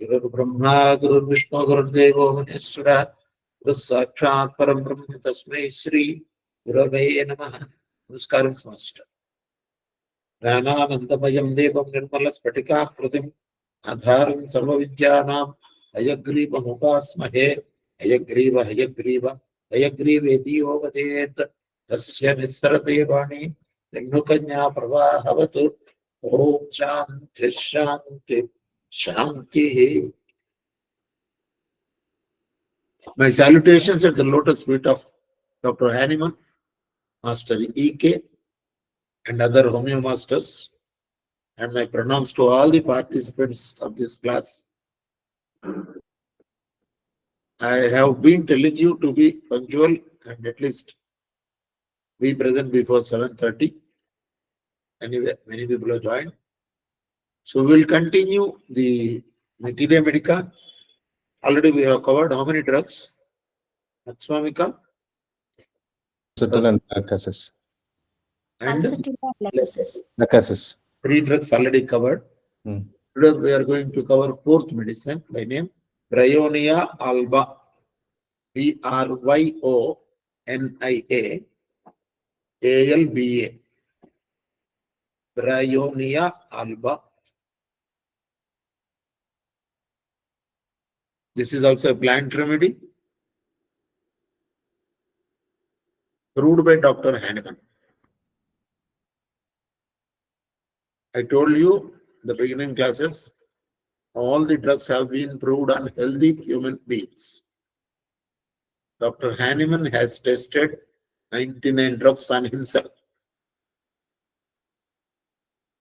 Guru Brahma, Guru Vishnu, Guru Deva, Maheshwara, Guru Sakshat Param Brahma Tasmai Shri Gurave Namaha. Namaskaram, Master. Jnananandamayam Devam Nirmala Spatika Pratim Adharam Sarva Vidyanam Hayagriva Mukasmahe Hayagriva Hayagriva Hayagriva Vadet Tasya Nisrate Vani Dhanukanya Pravahavatu Om Shanti Shanti Shanti. My salutations at the lotus feet of Dr. Hanneman, Master E.K. and other Homeo masters, and my pronouns to all the participants of this class. I have been telling you to be punctual and at least be present before 7:30. Anyway, many people have joined. So we will continue the Materia Medica. Already we have covered how many drugs? Axwamika? Acetyl and lacasis. And Acetyl and lacasis. Lacasis. 3 drugs already covered. Today we are going to cover 4th medicine by name Bryonia alba. Bryonia alba. Bryonia alba. This is also a plant remedy proved by Dr. Hanneman. I told you in the beginning classes, all the drugs have been proved on healthy human beings. Dr. Hanneman has tested 99 drugs on himself.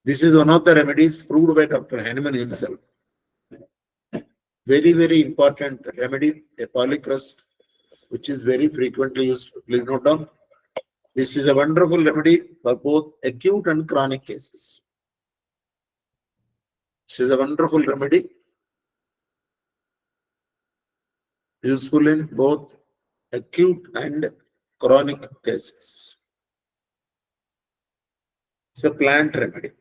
This is one of the remedies proved by Dr. Hanneman himself. Very, very important remedy, a polycrust, which is very frequently used. Please note down. This is a wonderful remedy for both acute and chronic cases. This is a wonderful remedy, useful in both acute and chronic cases. It's a plant remedy.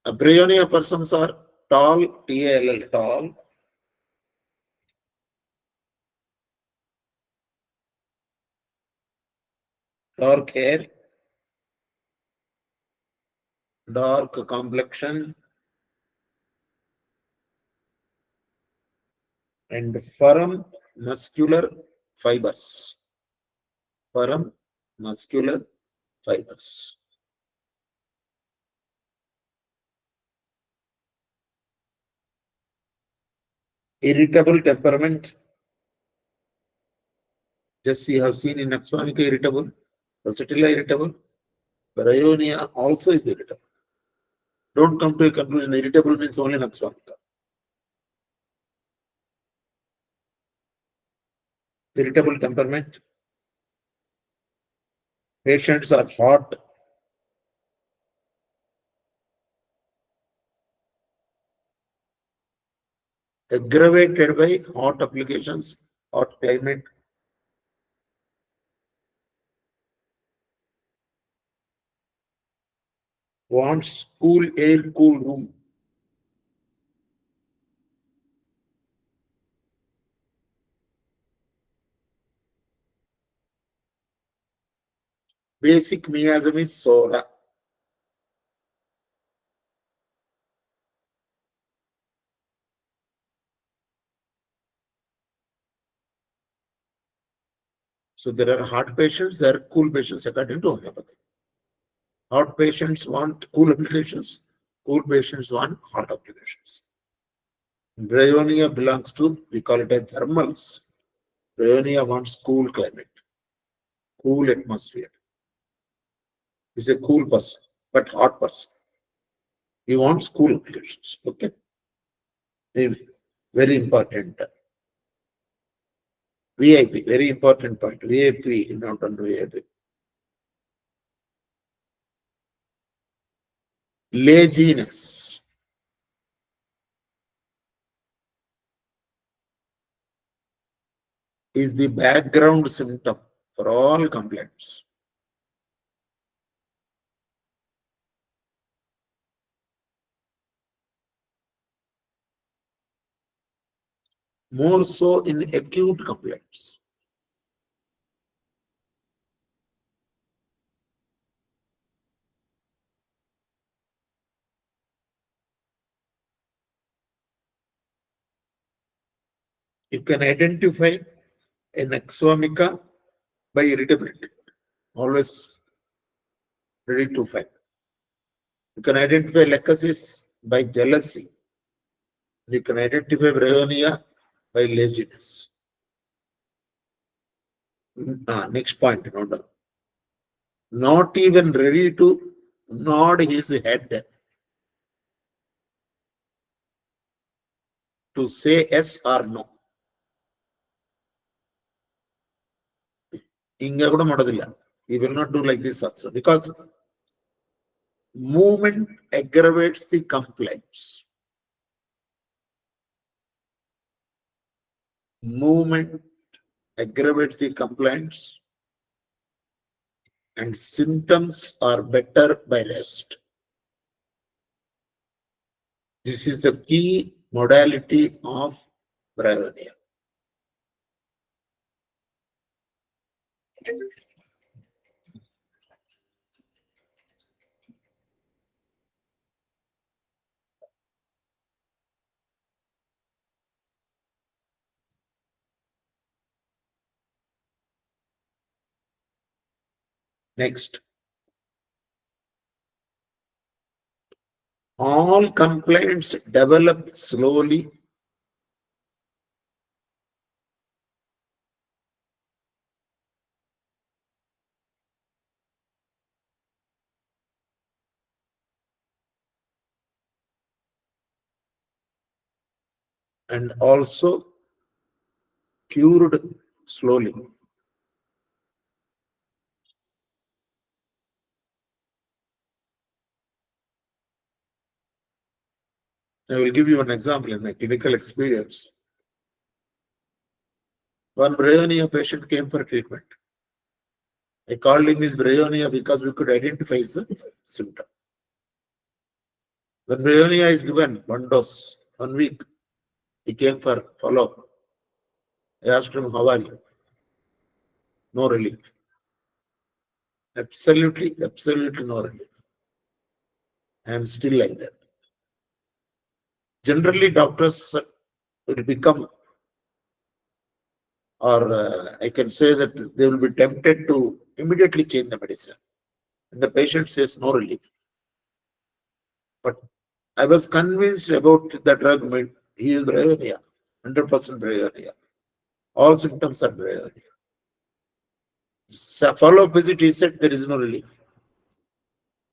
Bryonia persons are tall, T-A-L-L, tall. Dark hair, dark complexion, and firm muscular fibers. Firm muscular fibers. Irritable temperament. Just you have seen in Axwamika irritable, Rosatilla irritable, Bryonia also is irritable. Don't come to a conclusion irritable means only Axwamika. Irritable temperament. Patients are hot. Aggravated by hot applications, hot climate. Wants cool air, cool room. Basic miasm is soda. So there are hot patients, there are cool patients according to homeopathy. Hot patients want cool applications, cool patients want hot applications. Bryonia belongs to, we call it as thermals. Bryonia wants cool climate, cool atmosphere. He's a cool person, but hot person. He wants cool applications. Okay. Very important. VIP, very important point. VIP, not under VIP. Laziness. is the background symptom for all complaints. More so in acute complaints. You can identify an eczemica by irritability. Always ready to fight. You can identify lechosis by jealousy. You can identify bryonia by laziness. Next point, not even ready to nod his head to say yes or no. Inga kuda madadilla. He will not do like this also because movement aggravates the complaints. Movement aggravates the complaints and symptoms are better by rest. This is the key modality of bryonia. Next, all complaints develop slowly and also cured slowly. I will give you an example in my clinical experience. One bryonia patient came for treatment. I called him his bryonia because we could identify his symptom. When bryonia is given, one dose, 1 week, he came for follow-up. I asked him, how are you? No relief. Absolutely no relief. I am still like that. Generally, doctors will become, or I can say that they will be tempted to immediately change the medicine. And the patient says no relief. But I was convinced about the drug. He is bryonia, 100% bryonia. All symptoms are bryonia. Follow-up visit, he said there is no relief.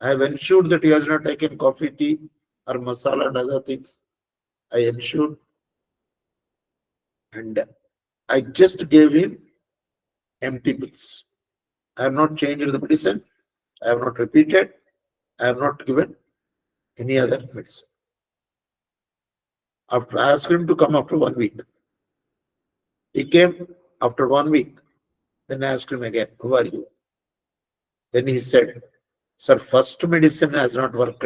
I have ensured that he has not taken coffee, tea, or masala and other things. I ensured. And I just gave him empty pills. I have not changed the medicine. I have not repeated. I have not given any other medicine. After I asked him to come after 1 week. He came after 1 week. Then I asked him again, who are you? Then he said, sir, first medicine has not worked,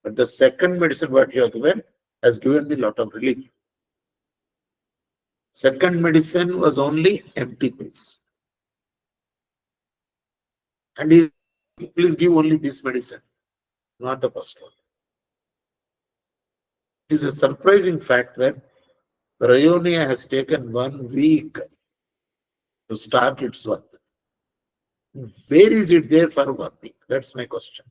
but the second medicine what you have given has given me a lot of relief. Second medicine was only empty pills. And he, please give only this medicine, not the first one. It is a surprising fact that bryonia has taken 1 week to start its work. Where is it there for 1 week? That's my question.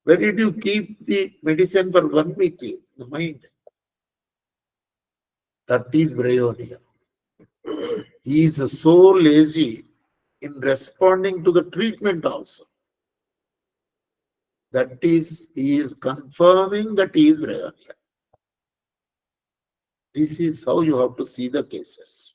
Where did you keep the medicine for 1 week in the mind? That is bryonia. He is so lazy in responding to the treatment also. That is, he is confirming that he is bryonia. This is how you have to see the cases.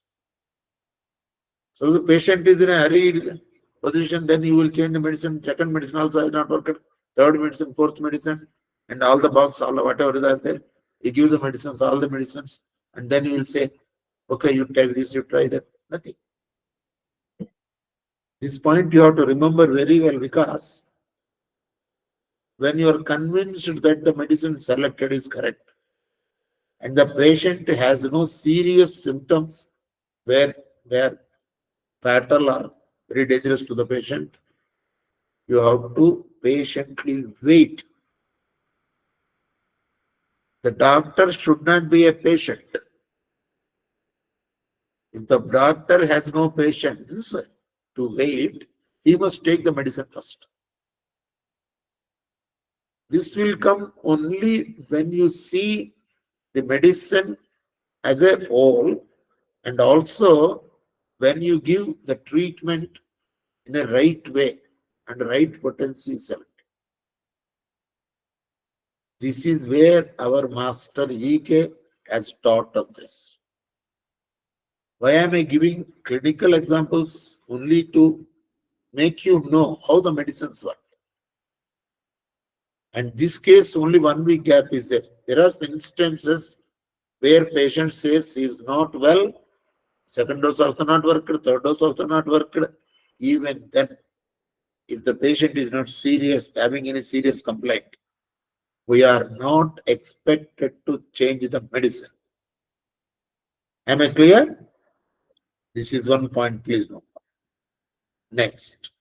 So the patient is in a hurried position, then you will change the medicine. Second medicine also has not worked. Third medicine, fourth medicine, and all the box, all whatever is there. You give the medicines, all the medicines, and then you will say, Okay, you tell this, you try that. Nothing. This point you have to remember very well, because when you are convinced that the medicine selected is correct and the patient has no serious symptoms where fatal or very dangerous to the patient, you have to patiently wait. The doctor should not be a patient. If the doctor has no patience to wait, he must take the medicine first. This will come only when you see the medicine as a whole, and also when you give the treatment in a right way and right potency select. This is where our master E.K. has taught us this. Why am I giving clinical examples? Only to make you know how the medicines work. And this case, only 1 week gap is there. There are instances where patient says he is not well, second dose also not worked, third dose also not worked. Even then, if the patient is not serious, having any serious complaint, we are not expected to change the medicine. Am I clear? This is one point, please note. Next.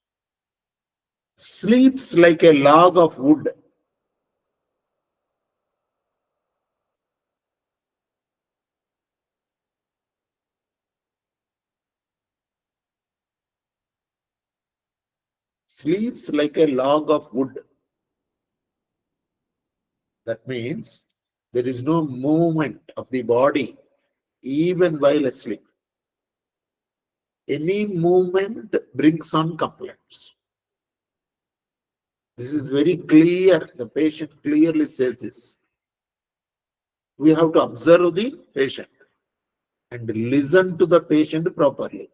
Sleeps like a log of wood. Sleeps like a log of wood. That means there is no movement of the body even while asleep. Any movement brings on complaints. This is very clear. The patient clearly says this. We have to observe the patient and listen to the patient properly.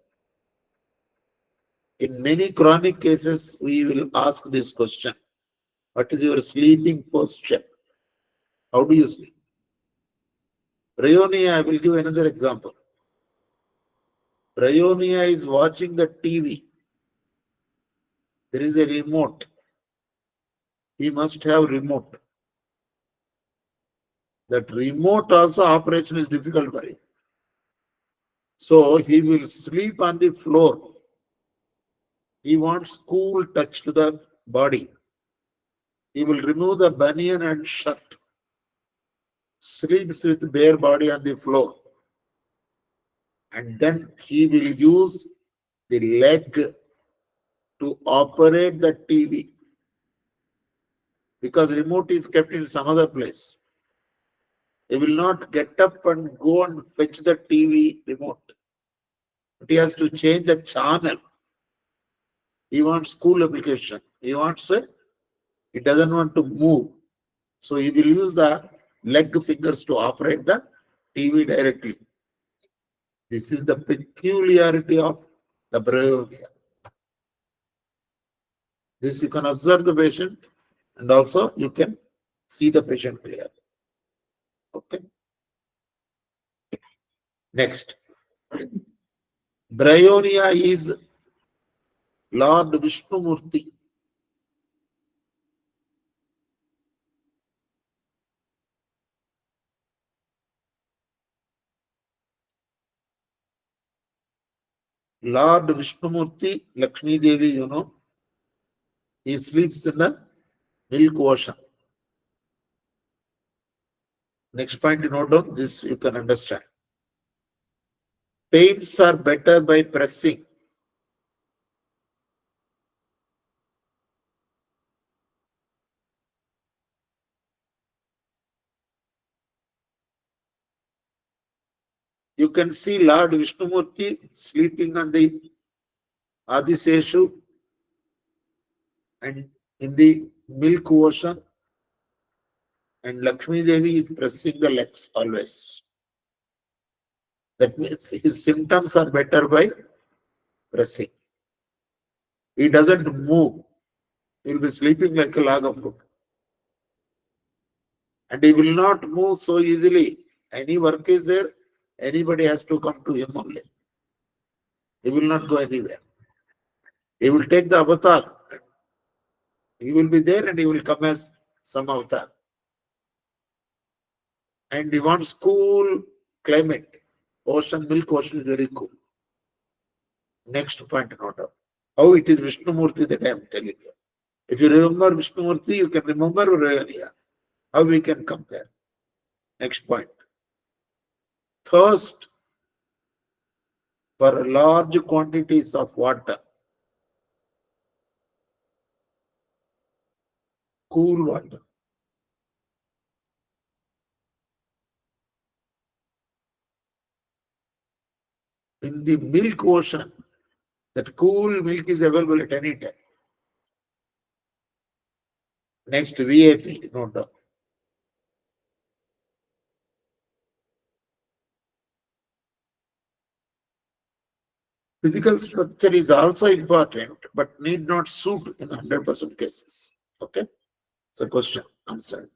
In many chronic cases, we will ask this question: what is your sleeping posture? How do you sleep? Bryonia, I will give another example. Bryonia is watching the TV. There is a remote. He must have remote. That remote also operation is difficult for him. So he will sleep on the floor. He wants cool touch to the body. He will remove the banian and shirt. Sleeps with bare body on the floor. And then he will use the leg to operate the TV. Because remote is kept in some other place. He will not get up and go and fetch the TV remote. But he has to change the channel. He wants cool application. He doesn't want to move. So he will use the leg fingers to operate the TV directly. This is the peculiarity of the bryonia. This you can observe the patient, and also you can see the patient clearly. Okay. Next. Bryonia is Lord Vishnumurti. Lord Vishnumurti, Lakshmi Devi, you know, he sleeps in the milk ocean. Next point you note down, this you can understand. Pains are better by pressing. You can see Lord Vishnumurti sleeping on the Adiseshu and in the milk ocean, and Lakshmi Devi is pressing the legs always. That means his symptoms are better by pressing. He doesn't move. He will be sleeping like a log of wood. And he will not move so easily. Any work is there, Anybody has to come to him only. He will not go anywhere. He will take the avatar. He will be there and he will come as some avatar. And he wants cool climate. Milk ocean is very cool. Next point, note down. How it is Vishnumurti that I am telling you. If you remember Vishnumurti, you can remember Rayaniya. How we can compare? Next point. Thirst for large quantities of water. Cool water. In the milk ocean, that cool milk is available at any time. Next, VIP, note down. Physical structure is also important, but need not suit in 100% cases. Okay? It's a question answered.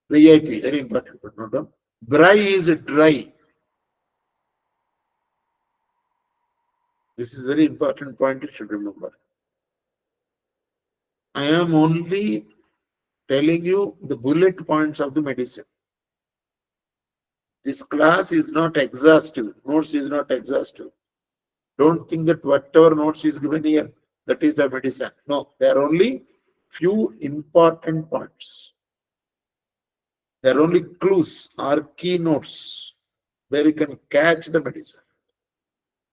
VIP, very important, but note down. Dry is dry. This is very important point you should remember. I am only telling you the bullet points of the medicine. This class is not exhaustive. Notes is not exhaustive. Don't think that whatever notes is given here, that is the medicine. No, there are only few important points. There are only clues or keynotes where you can catch the medicine.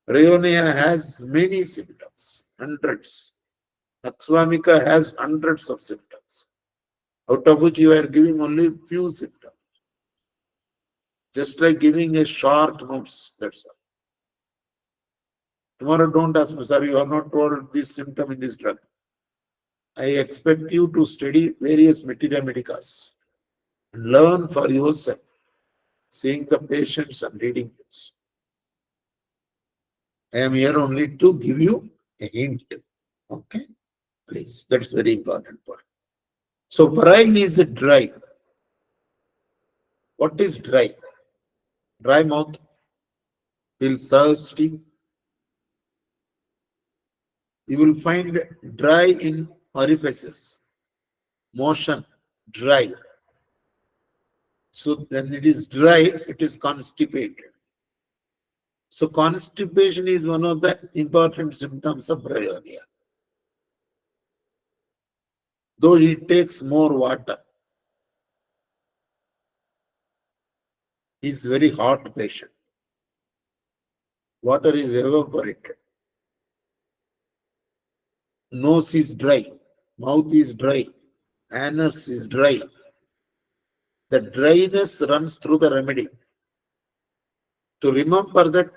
Rayoniya has many symptoms, hundreds. Naxwamika has hundreds of symptoms, out of which you are giving only few symptoms. Just like giving a short notes, that's all. Tomorrow don't ask me, sir, you have not told this symptom in this drug. I expect you to study various materia medicas and learn for yourself, seeing the patients and reading this. I am here only to give you a hint. Okay? Please, that's very important point. So, dry is dry. What is dry? Dry mouth, feels thirsty. You will find dry in orifices, motion, dry. So when it is dry, it is constipated. So constipation is one of the important symptoms of Rayoniya. Though he takes more water, he is very hot patient. Water is evaporated. Nose is dry, mouth is dry, anus is dry. The dryness runs through the remedy. To remember that,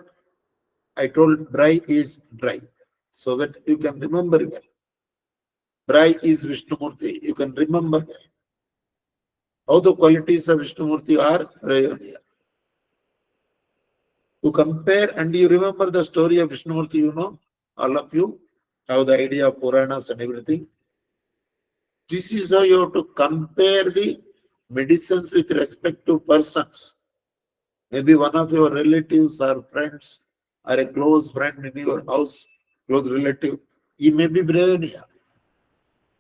I told dry is dry, so that you can remember well. Dry is Vishnumurti, you can remember well. How the qualities of Vishnumurti are Rayoniya. To compare and you remember the story of Vishnumurti, you know, all of you have the idea of Puranas and everything. This is how you have to compare the medicines with respect to persons. Maybe one of your relatives or friends or a close friend in your house, close relative, he may be Brahmaniya.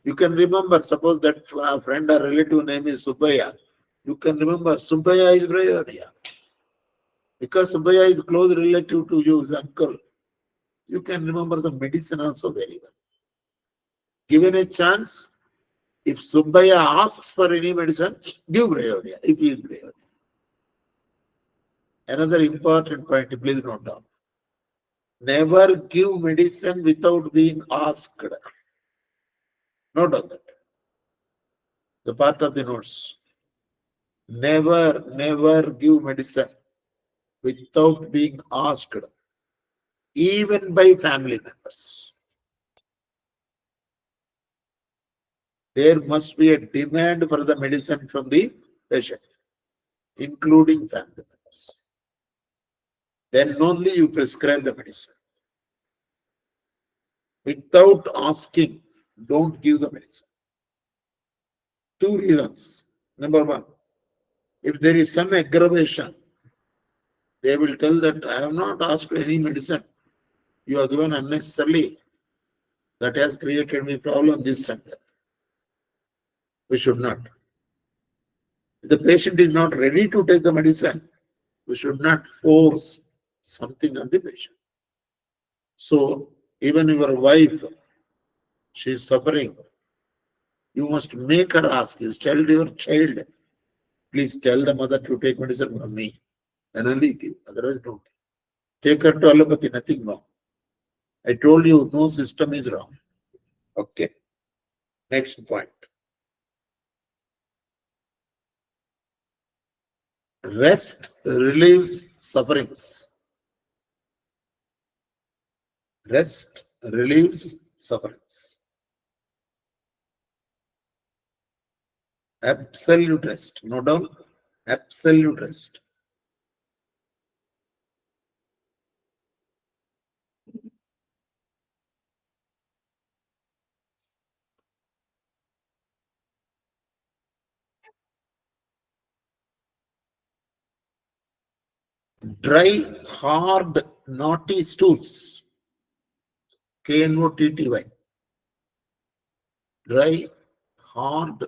You can remember, suppose that friend or relative name is Subbaya. You can remember Subbaya is Brahmaniya. Because Subbaya is close relative to you, his uncle. You can remember the medicine also very well. Given a chance, if Subbaya asks for any medicine, give Brahmaniya, if he is Brahmaniya. Another important point, please note down. Never give medicine without being asked. Note on that. The part of the notes. Never give medicine without being asked, even by family members. There must be a demand for the medicine from the patient, including family members. Then only you prescribe the medicine. Without asking, don't give the medicine. Two reasons. Number one, if there is some aggravation, They will tell that I have not asked for any medicine. You are given unnecessarily. That has created me problem, this and that. We should not. If the patient is not ready to take the medicine, we should not force something on the patient. So even your wife, she is suffering. You must make her ask. You tell your child, please tell the mother to take medicine from me. Then only give. Otherwise, don't. Take her to allopathy, nothing wrong. I told you, no system is wrong. Okay. Next point. Rest relieves sufferings. Rest relieves sufferings. Absolute rest. No doubt. Absolute rest. Dry, hard, knotty stools. KNOTTY. Dry, hard,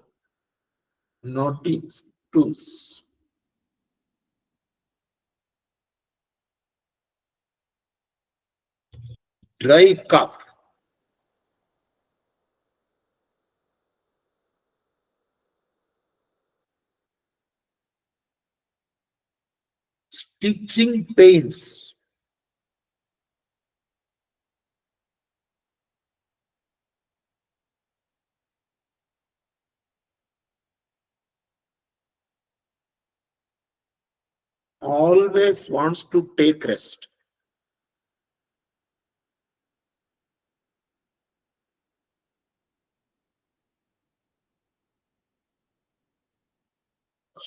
knotty stools. Dry cough. Stitching pains. Always wants to take rest.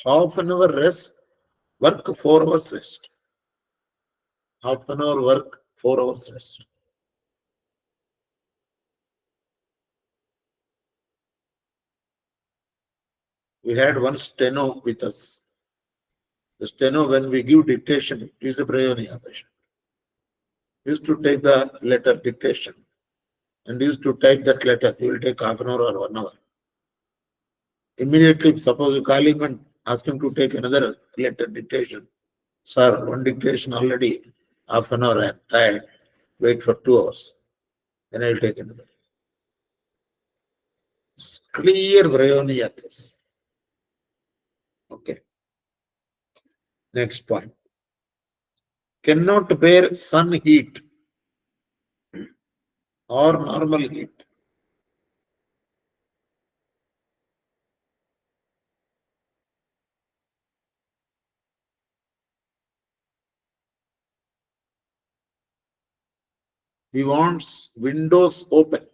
Half an hour rest, work 4 hours rest. Half an hour work, 4 hours rest. We had one steno with us. The steno, when we give dictation, is a bryonia patient. Used to take the letter dictation and used to type that letter. He will take half an hour or 1 hour. Immediately, suppose you call him and ask him to take another letter dictation. Sir, one dictation already, half an hour, I am tired. Wait for 2 hours. Then I will take another. It's clear bryonia case. Okay. Next point. Cannot bear sun heat or normal heat. He wants windows open.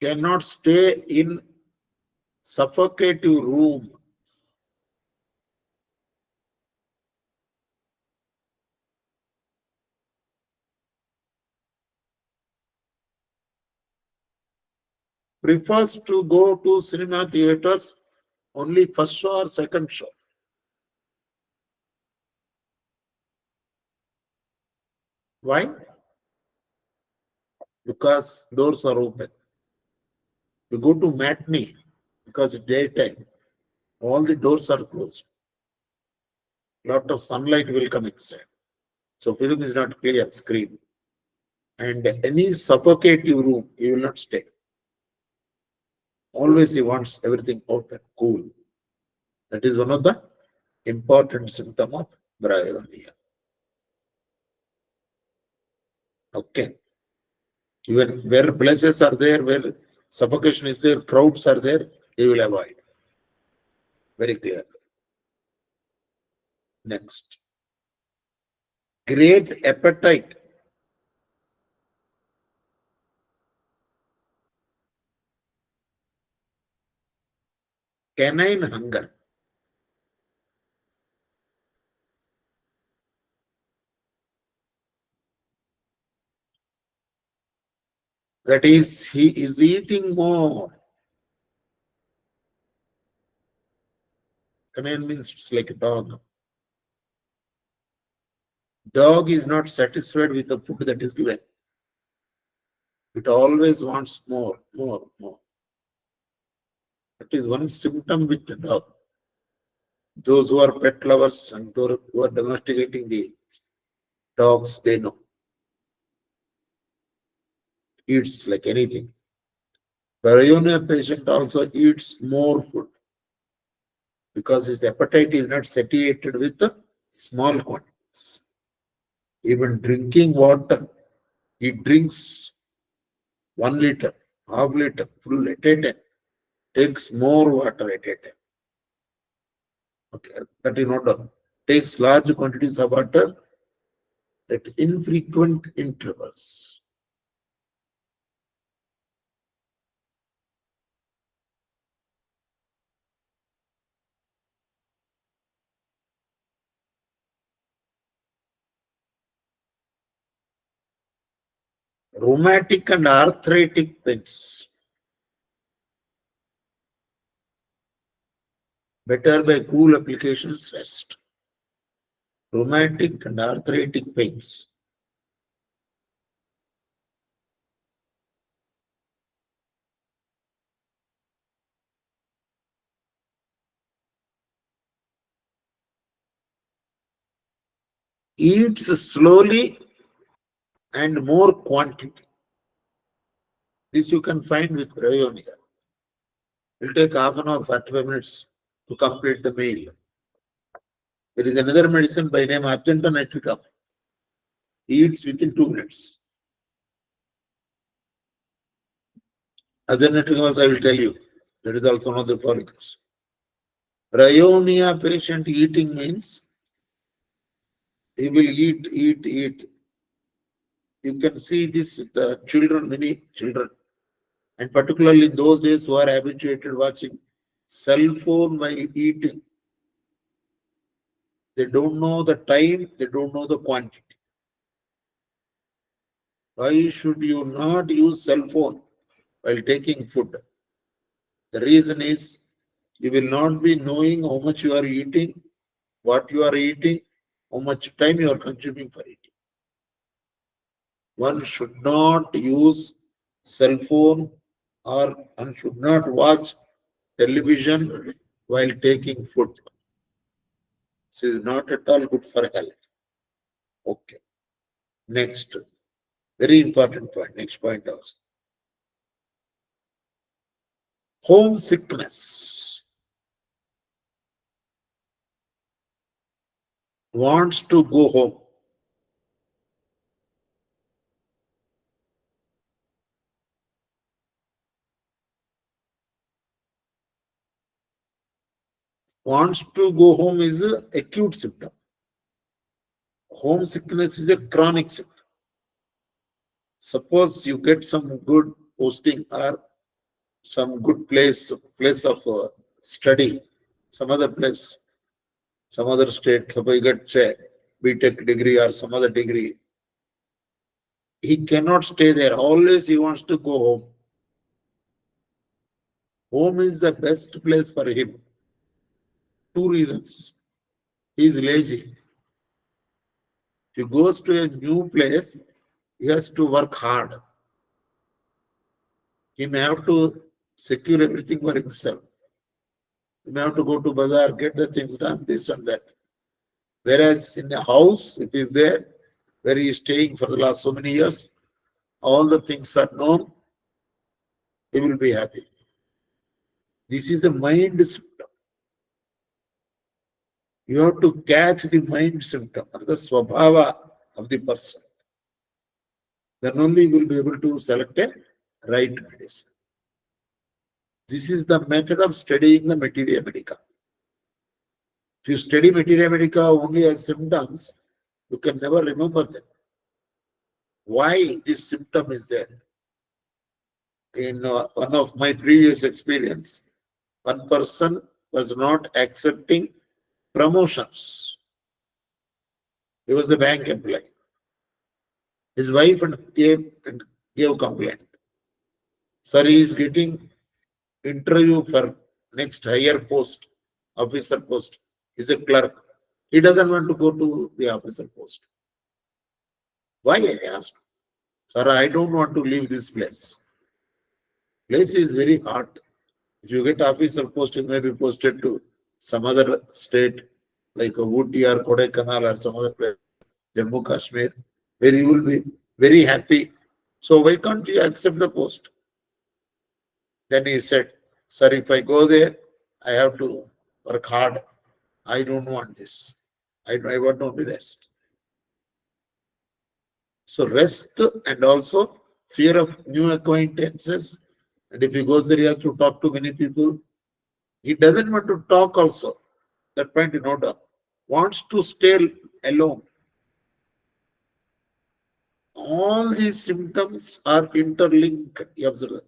Cannot stay in suffocative room. Prefers to go to cinema theaters only first show or second show. Why? Because doors are open. You go to matinee because it's daytime. All the doors are closed. Lot of sunlight will come inside. So film is not clear screen. And any suffocative room, he will not stay. Always he wants everything open, cool. That is one of the important symptom of bryonia. Okay. Even where places are there, where suffocation is there, crowds are there, he will avoid. Very clear. Next. Great appetite. Canine hunger. That is, he is eating more. Canine means it's like a dog. Dog is not satisfied with the food that is given. It always wants more, more, more. That is one symptom with the dog. Those who are pet lovers and those who are domesticating the dogs, they know. Eats like anything. Paranoia patient also eats more food because his appetite is not satiated with the small quantities. Even drinking water, he drinks 1 liter, half liter, full at a time, takes more water at a time. Okay, but takes large quantities of water at infrequent intervals. Rheumatic and arthritic pains. Better by cool applications rest. Rheumatic and arthritic pains. Eats slowly and more quantity. This you can find with bryonia. It will take half an hour, 45 minutes to complete the meal. There is another medicine by name Argentinitricum. He eats within 2 minutes. Argentinitricum also I will tell you. That is also one of the follicles. Bryonia patient eating means he will eat. You can see this with the children, many children. And particularly in those days who are habituated watching cell phone while eating. They don't know the time, they don't know the quantity. Why should you not use cell phone while taking food? The reason is you will not be knowing how much you are eating, what you are eating, how much time you are consuming for eating. One should not use cell phone or one should not watch television while taking food. This is not at all good for health. Okay. Next. Very important point. Next point also. Homesickness. Wants to go home. Wants to go home is an acute symptom. Homesickness is a chronic symptom. Suppose you get some good posting or some good place of study, some other place, some other state, suppose you get say BTech degree or some other degree, he cannot stay there. Always he wants to go home. Home is the best place for him. 2 reasons. He is lazy. If he goes to a new place, he has to work hard. He may have to secure everything for himself. He may have to go to bazaar, get the things done, this and that. Whereas in the house, if he is there, where he is staying for the last so many years, all the things are known, he will be happy. This is the mind symptom. You have to catch the mind symptom or the swabhava of the person. Then only you will be able to select a right medicine. This is the method of studying the materia medica. If you study materia medica only as symptoms, you can never remember them. Why this symptom is there? In one of my previous experience, one person was not accepting promotions. He was a bank employee. His wife gave complaint. Sir, he is getting interview for next higher post, officer post. He's a clerk. He doesn't want to go to the officer post. Why? I asked. Sir, I don't want to leave this place. Place is very hard. If you get officer post, you may be posted to some other state like Ooty or Kodaikanal or some other place, Jammu Kashmir, where you will be very happy. So why can't you accept the post? Then he said, sir, if I go there, I have to work hard. I don't want this. I want only rest. So rest and also fear of new acquaintances. And if he goes there, he has to talk to many people. He doesn't want to talk also. That point you note down. Wants to stay alone. All these symptoms are interlinked. You observe that.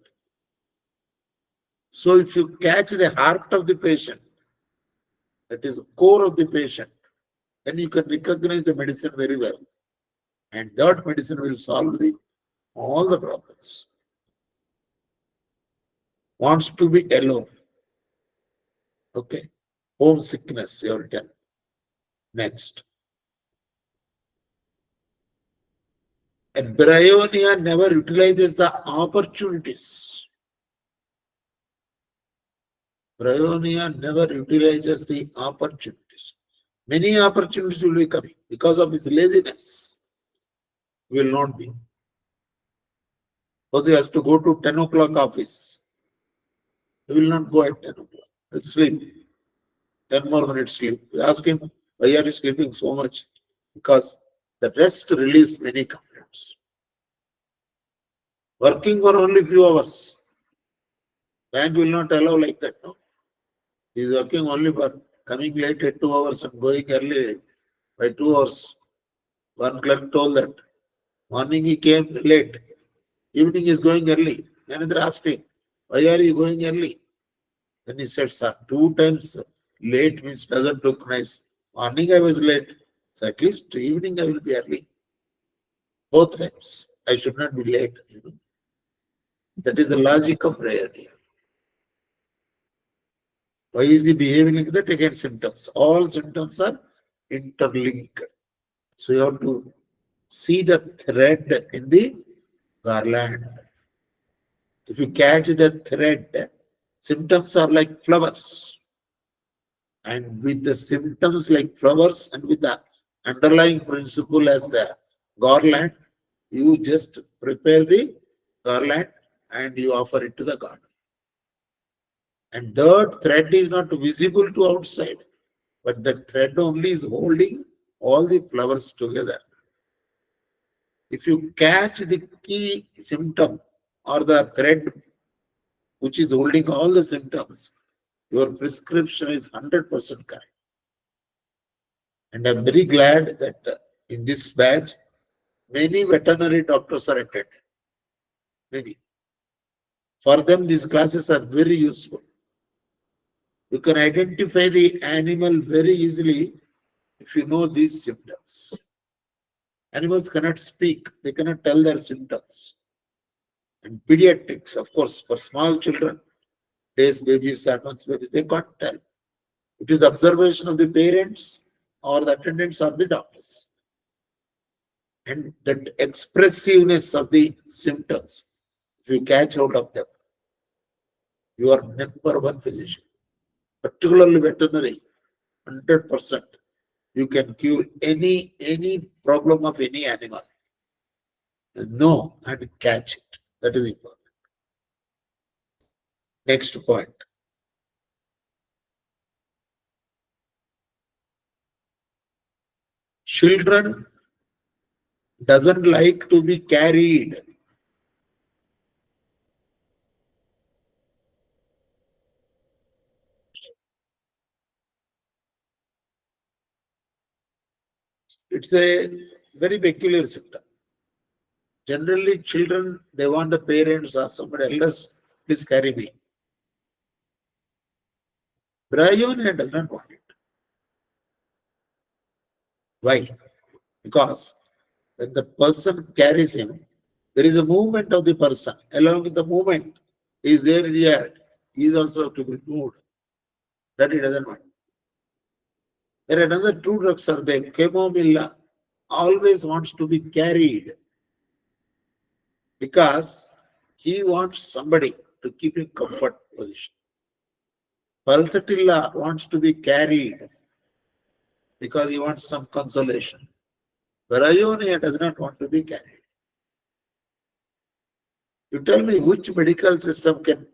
So if you catch the heart of the patient, that is core of the patient, then you can recognize the medicine very well. And that medicine will solve all the problems. Wants to be alone. Okay. Homesickness, you have written. Next. A bryonia never utilizes the opportunities. Bryonia never utilizes the opportunities. Many opportunities will be coming because of his laziness. Will not be. Because he has to go to 10 o'clock office. He will not go at 10 o'clock. He'll sleep. 10 more minutes sleep. We ask him, why are you sleeping so much? Because the rest relieves many complaints. Working for only few hours. Bank will not allow like that, no? He is working only for coming late at 2 hours and going early by 2 hours. One clerk told that. Morning he came late. Evening is going early. Manager asked him, why are you going early? Then he said, sir, 2 times late means doesn't look nice. Morning I was late. So at least evening I will be early. Both times. I should not be late. That is the logic of prayer here. Why is he behaving like that? Again, symptoms. All symptoms are interlinked. So you have to see the thread in the garland. If you catch the thread, symptoms are like flowers. And with the symptoms like flowers and with the underlying principle as the garland, you just prepare the garland and you offer it to the god. And that thread is not visible to outside, but the thread only is holding all the flowers together. If you catch the key symptom or the thread which is holding all the symptoms, your prescription is 100% correct. And I'm very glad that in this batch, many veterinary doctors are attended. Many. For them, these classes are very useful. You can identify the animal very easily if you know these symptoms. Animals cannot speak, they cannot tell their symptoms. And pediatrics, of course, for small children, days babies, advanced babies, they can't tell. It is observation of the parents or the attendants or the doctors. And that expressiveness of the symptoms, if you catch hold of them, you are number one physician, particularly veterinary, 100%. You can cure any problem of any animal. Know and catch it. That is important. Next point. Children doesn't like to be carried. It's a very peculiar symptom. Generally, children, they want the parents or somebody else, please carry me. Brahmania does not want it. Why? Because when the person carries him, there is a movement of the person. Along with the movement, Is there here? He is also to be moved. That he doesn't want. There are another two drugs are there. Chamomilla always wants to be carried because he wants somebody to keep in comfort position. Pulsatilla wants to be carried because he wants some consolation. Bryonia does not want to be carried. You tell me which medical system can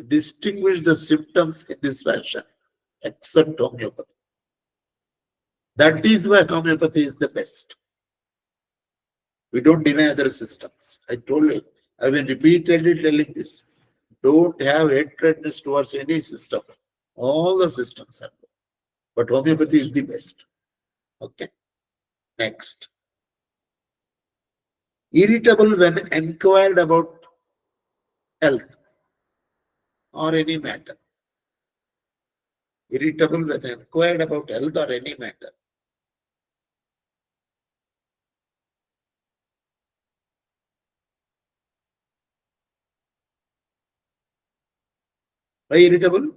distinguish the symptoms in this fashion except homeopathy. That is why homeopathy is the best. We don't deny other systems. I told you, I've been repeatedly telling this. Don't have hatredness towards any system. All the systems are good. But homeopathy is the best. Okay. Next. Irritable when inquired about health or any matter. Irritable when inquired about health or any matter. Why irritable?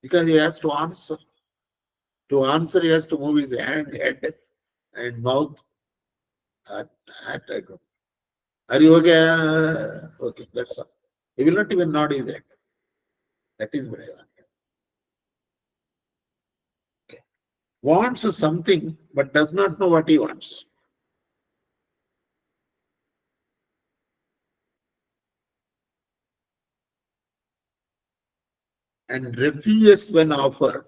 Because he has to answer. To answer, he has to move his hand, head, and mouth. I don't know. Are you okay? Okay, that's all. He will not even nod his head. That is brave. Okay. Wants something but does not know what he wants. And refuses when offered.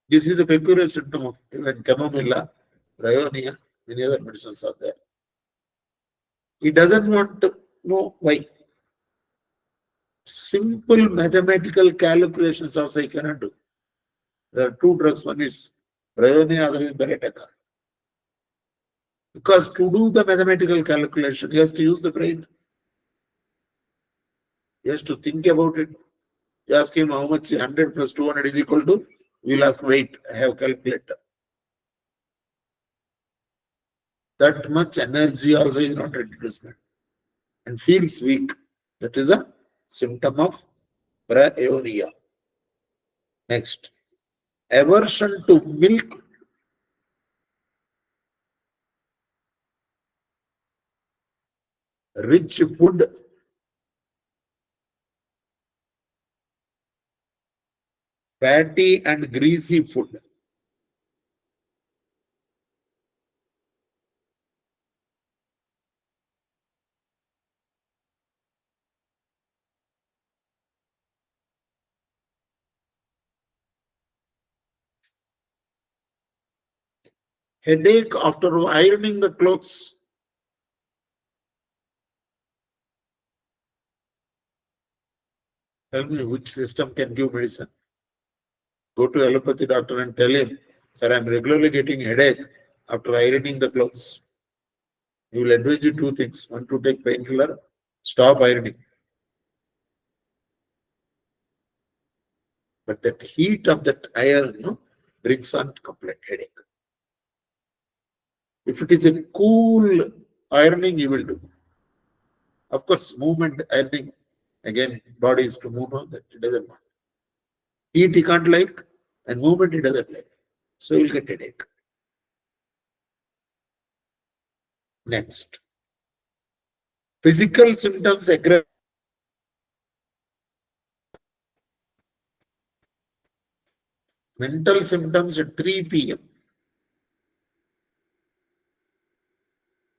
This is the peculiar symptom of even chamomilla, bryonia, many other medicines are there. He doesn't want to know why. Simple mathematical calculations also he cannot do. There are two drugs, one is bryonia, other is beretaka. Because to do the mathematical calculation, he has to use the brain. He has to think about it. You ask him how much 100 plus 200 is equal to, we'll ask, wait, I have calculator. That much energy also is not ready to spend and feels weak. That is a symptom of bryonia. Next, aversion to milk, rich food, fatty and greasy food. Headache after ironing the clothes. Tell me which system can give medicine. Go to allopathy doctor and tell him, sir, I'm regularly getting headache after ironing the clothes. He will advise you two things. One, to take painkiller, stop ironing. But that heat of that iron brings on complete headache. If it is a cool ironing, you will do. Of course, movement, ironing, again, body is to move on, that he doesn't want. Heat he can't like, and movement he doesn't like. So he will get headache. Next. Physical symptoms aggravate. Mental symptoms at 3 p.m.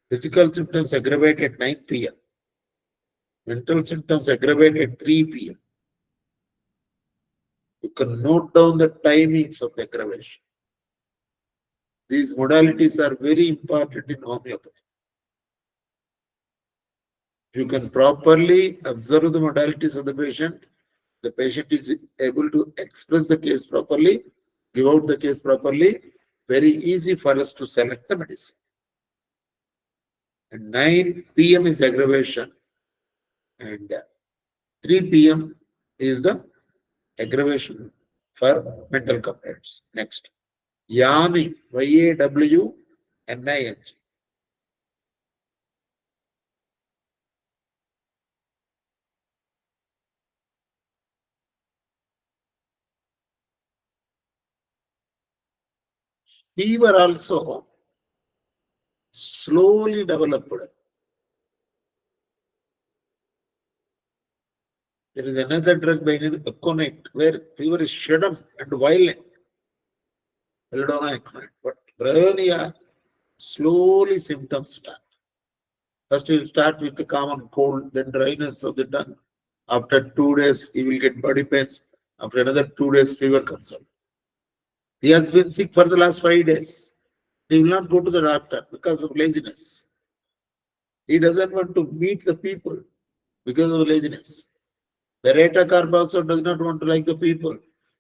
Physical symptoms aggravate at 9 p.m. Mental symptoms aggravate at 3 p.m. You can note down the timings of the aggravation. These modalities are very important in homeopathy. If you can properly observe the modalities of the patient is able to express the case properly, give out the case properly, very easy for us to select the medicine. And 9 p.m. is aggravation and 3 p.m. is the aggravation for mental complaints. Next, yawning, YAWNING. Fever also slowly developed. There is another drug by name Aconite, where fever is sudden and violent. Belladonna, but Bryonia, slowly symptoms start. First, you start with the common cold, then dryness of the tongue. After 2 days, you will get body pains. After another 2 days, fever comes up. He has been sick for the last 5 days. He will not go to the doctor because of laziness. He doesn't want to meet the people because of laziness. The Reta carb also does not want to like the people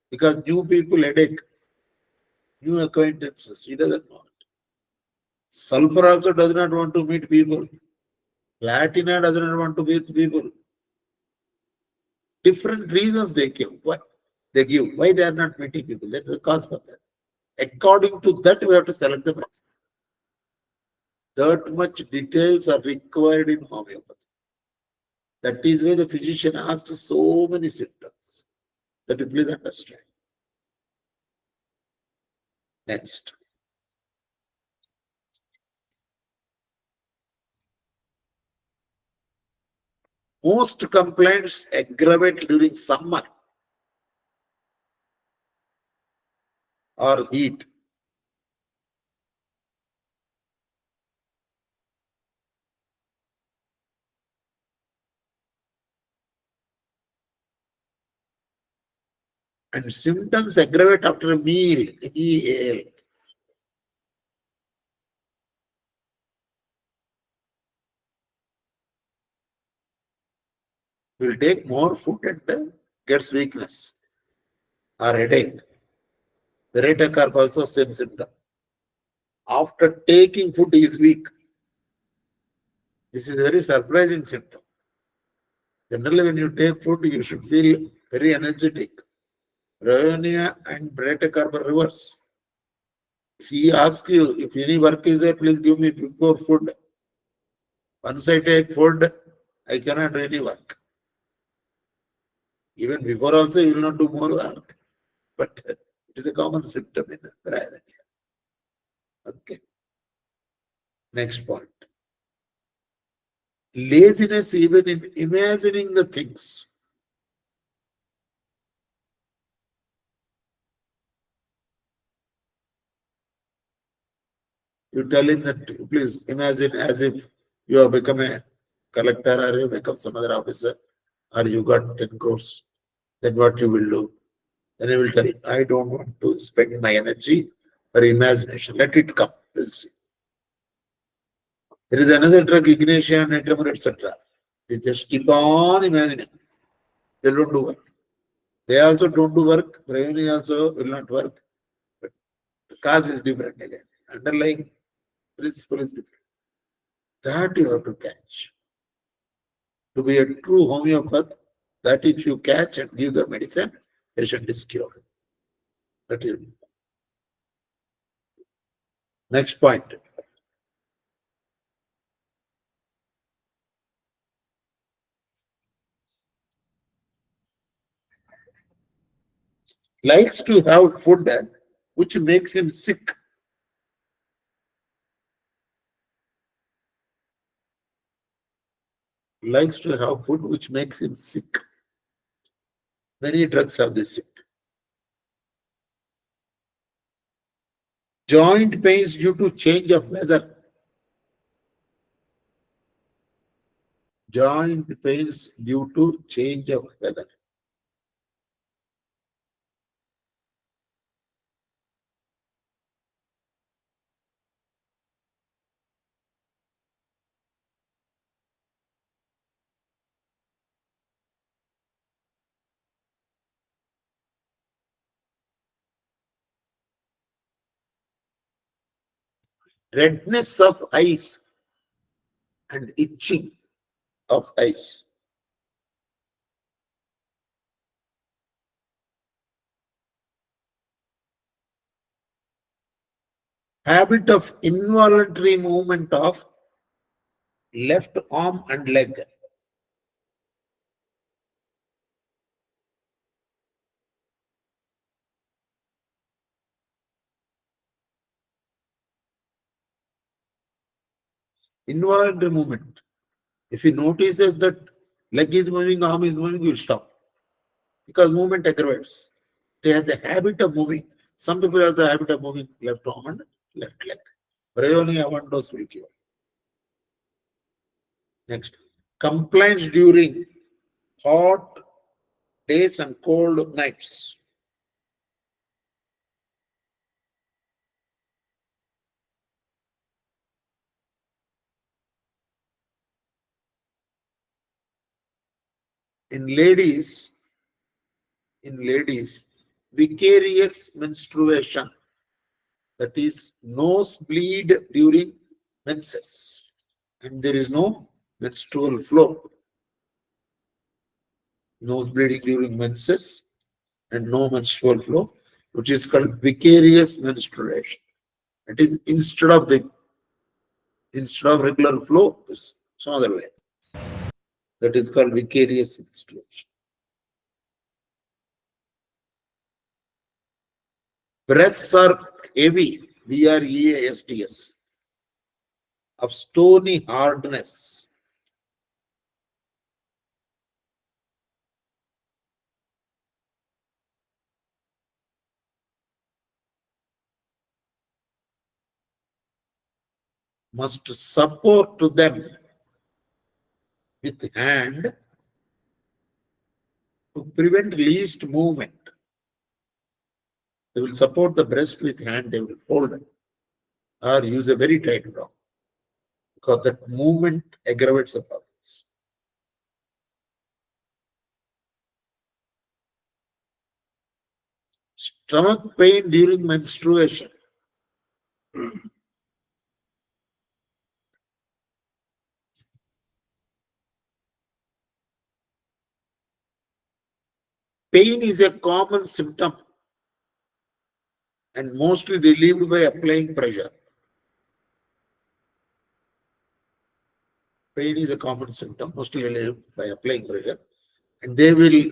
because new people headache, new acquaintances. He doesn't want. Sulfur also does not want to meet people. Platina does not want to meet people. Different reasons they give. What they give? Why they are not meeting people? That's the cause for that. According to that, we have to select the medicine. That much details are required in homeopathy. That is why the physician asked so many symptoms. That you please understand. Next. Most complaints aggravate during summer or heat. And symptoms aggravate after a meal, meal. Will take more food and then gets weakness or headache. The Reta carb also same symptom. After taking food, he is weak. This is a very surprising symptom. Generally, when you take food, you should feel very energetic. Bryonia and Reta carb are reverse. If he asks you, if any work is there, please give me before food. Once I take food, I cannot do any work. Even before also, you will not do more work. But it is a common symptom in Bryonia. Okay. Next point. Laziness even in imagining the things. You tell him that please imagine as if you have become a collector or you become some other officer or you got 10 crores. Then what you will do? Then he will tell you, I don't want to spend my energy for imagination. Let it come. We'll see. There is another drug, Ignition, Netramor, etc. They just keep on imagining. They don't do work. They also don't do work. Brain also will not work. But the cause is different again. Underlying principle is different. That you have to catch. To be a true homeopath, that if you catch and give the medicine, patient is cured. That is. Next point. Likes to have food which makes him sick. Likes to have food which makes him sick. Many drugs have this sick. Joint pains due to change of weather. Joint pains due to change of weather. Redness of eyes and itching of eyes. Habit of involuntary movement of left arm and leg. Involuntary movement. If he notices that leg is moving, arm is moving, he will stop. Because movement aggravates. He has the habit of moving. Some people have the habit of moving left arm and left leg. Bryonia one dose will cure. Next, complaints during hot days and cold nights. In ladies, vicarious menstruation, that is nosebleed during menses, and there is no menstrual flow. Nosebleeding during menses and no menstrual flow, which is called vicarious menstruation. It is instead of regular flow, is some other way. That is called vicarious menstruation. Breasts are heavy, breasts, of stony hardness. Must support to them with hand to prevent least movement. They will support the breast with hand, they will hold it, or use a very tight bra, because that movement aggravates the problems. Stomach pain during menstruation. Pain is a common symptom and mostly relieved by applying pressure. Pain is a common symptom, mostly relieved by applying pressure. And they will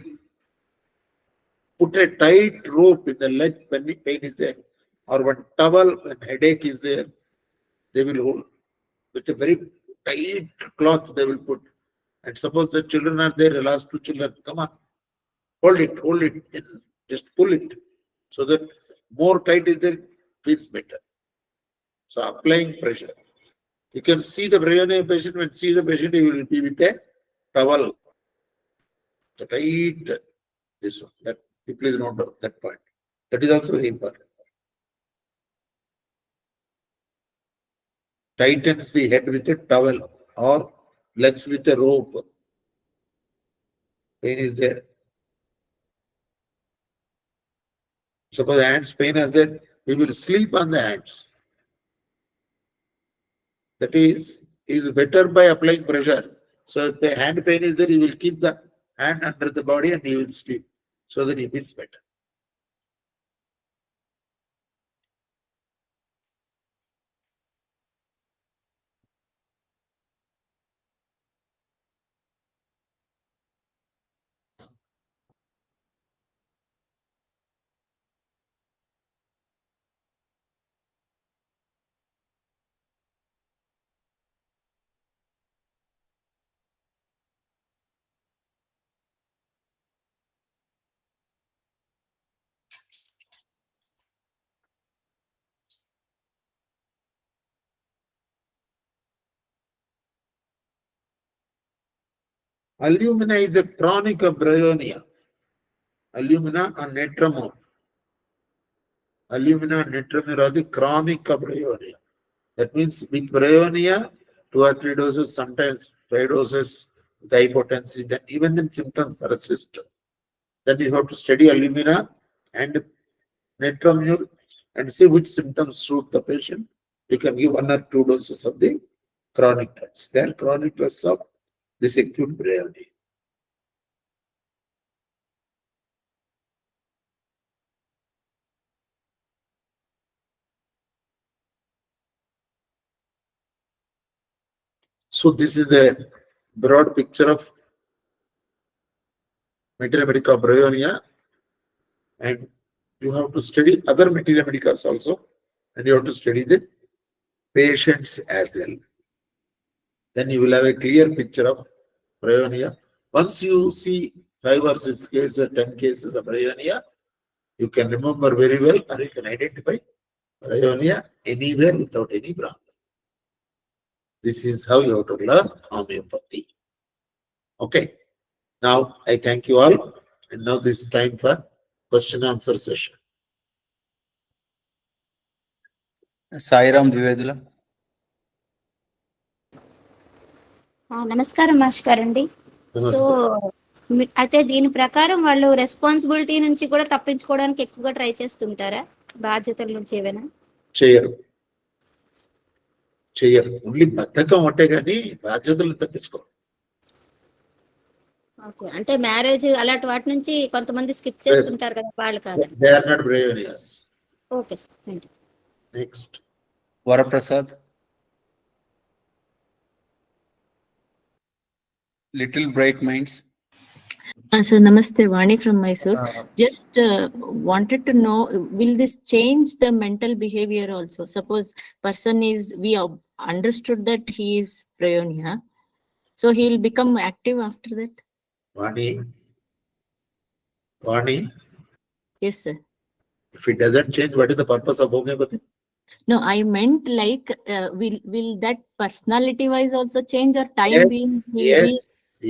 put a tight rope in the leg when the pain is there, or one towel when headache is there. They will hold with a very tight cloth they will put. And suppose the children are there, they'll ask two children, come on, hold it, and just pull it. So that more tight is there, feels better. So applying pressure. You can see the bryonia patient, when see the patient, he will be with a towel. The tight, this one. That you please note down that point. That is also very important. Tightens the head with a towel or legs with a rope. Pain is there. Suppose hands pain is there, he will sleep on the hands. That is better by applying pressure. So if the hand pain is there, he will keep the hand under the body and he will sleep, so that he feels better. Alumina is a chronic of bryonia. Alumina and netramor. Alumina and netramor are the chronic of bryonia. That means with bryonia, 2 or 3 doses, sometimes 5 doses, with hypotension, then even then symptoms persist. Then you have to study alumina and netramur and see which symptoms suit the patient. You can give 1 or 2 doses of the chronic drugs. They are chronic drugs of this acute bryonia. So this is the broad picture of materia medica bryonia, and you have to study other materia medicas also, and you have to study the patients as well. Then you will have a clear picture of bryonia. Once you see 5 or 6 cases, 10 cases of bryonia, you can remember very well, or you can identify bryonia anywhere without any problem. This is how you have to learn homeopathy. Okay. Now I thank you all, and now this is time for question answer session. Sairam Dwivedula. నమస్కారం master అండి. So అయితే దీని ప్రకారం వాళ్ళు responsibility నుంచి కూడా తప్పించుకోవడానికి ఎక్కువగా ట్రై చేస్తుంటారా? బాధ్యతల నుంచి ఏమైనా చేయరు. ఓన్లీ బద్ధకం అంటే కానీ బాధ్యతలు తప్పించుకో. ఓకే, అంటే మ్యారేజ్ అలాంటి వాటి నుంచి కొంతమంది స్కిప్ చేస్తుంటారు కదా, వాళ్ళు కాదు. They are not bryonia. Okay sir, thank you. Next Varaprasad. Little Bright Minds. Sir, namaste, Vani from Mysore. Just wanted to know, will this change the mental behavior also? Suppose person is, we understood that he is bryonia, so he will become active after that? Vani. Yes, sir. If it doesn't change, what is the purpose of homeopathy? No, I meant like, will that personality wise also change, or time Yes, being?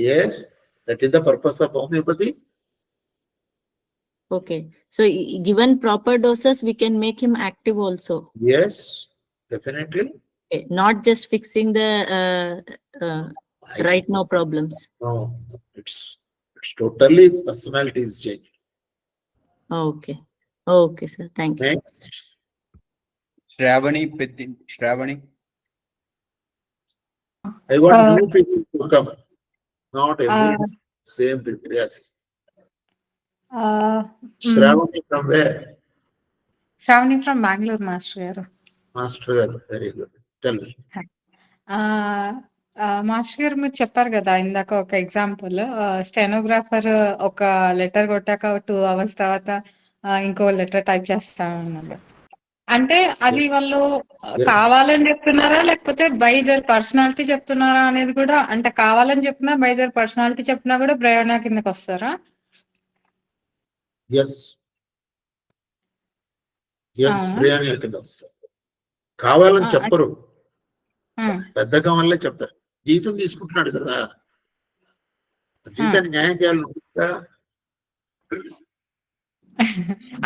yes, that is the purpose of homeopathy. Okay, so given proper doses, we can make him active also. Yes, definitely. Okay, not just fixing the right now problems. No, it's totally personality is changed. Okay. Okay, sir. Thank you. Next. Shravani Petin. Shravani. I want new people to come. Not every same people. Yes. Shravani from where? Shravani from Bangalore, Master. Master, very good. Tell me. Master గారు, మీరు చెప్పారు కదా ఇందాక ఒక example, stenographer ఒక letter కొట్టాక 2 hours తర్వాత ఇంకో letter type చేస్తామన్నారు. అంటే అది వాళ్ళు కావాలని చెప్తున్నారా, లేకపోతే బై దర్ పర్సనాలిటీ చెప్తున్నారా అనేది కూడా, అంటే కావాలని చెప్పినా బై దర్ పర్సనాలిటీ చెప్పినా కూడా బ్రయోనియా కిందకి వస్తారా? Yes, బ్రయోనియా కింద వస్తారు. కావాలని చెప్పరు, పెద్దగా వల్లే చెప్తారు. జీతం తీసుకుంటున్నాడు కదా, జీతాన్ని న్యాయం చేయాలనుకుంటా.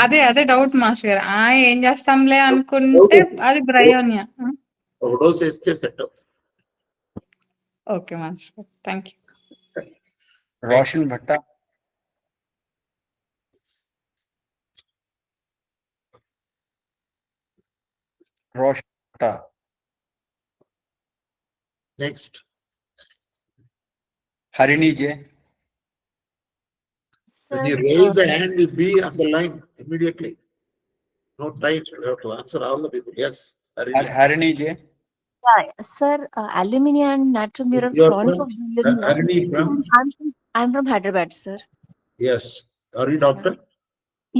అదే డౌట్ మాస్టర్ గారు. ఏం చేస్తాంలే అనుకుంటే అది బ్రయోనియా. ఒక డోస్ వేస్తే సెట్ అవుతుంది. Okay master, thank you. Roshan Bhatta. Roshan Bhatta. Next Harini J. When you raise the hand, you be on the line immediately. No time. You have to answer all the people. Yes. Harini J. Sir, aluminum and natrium mirror chronic of from? I'm from Hyderabad, sir. Yes. Are you doctor?